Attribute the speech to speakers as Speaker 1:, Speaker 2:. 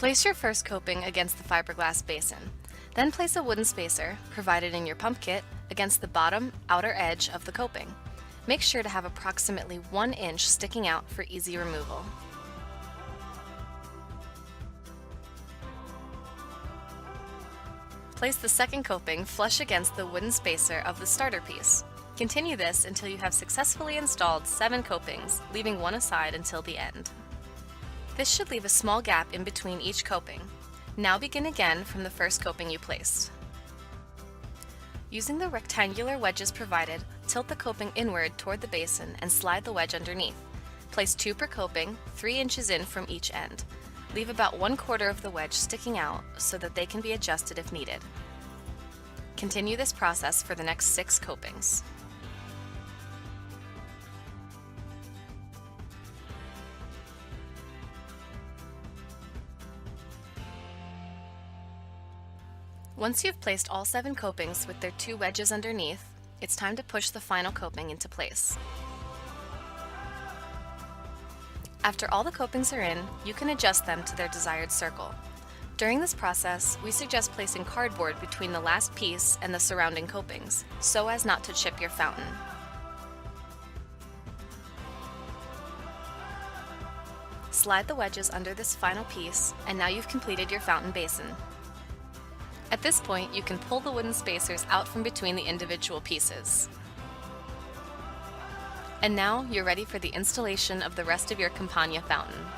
Speaker 1: Place your first coping against the fiberglass basin. Then place a wooden spacer, provided in your pump kit, against the bottom outer edge of the coping. Make sure to have approximately 1 inch sticking out for easy removal. Place the second coping flush against the wooden spacer of the starter piece. Continue this until you have successfully installed 7 copings, leaving one aside until the end. This should leave a small gap in between each coping. Now begin again from the first coping you placed. Using the rectangular wedges provided, tilt the coping inward toward the basin and slide the wedge underneath. Place 2 per coping, 3 inches in from each end. Leave about 1/4 of the wedge sticking out so that they can be adjusted if needed. Continue this process for the next 6 copings. Once you've placed all 7 copings with their 2 wedges underneath, it's time to push the final coping into place. After all the copings are in, you can adjust them to their desired circle. During this process, we suggest placing cardboard between the last piece and the surrounding copings, so as not to chip your fountain. Slide the wedges under this final piece, and now you've completed your fountain basin. At this point, you can pull the wooden spacers out from between the individual pieces. And now you're ready for the installation of the rest of your Campagna fountain.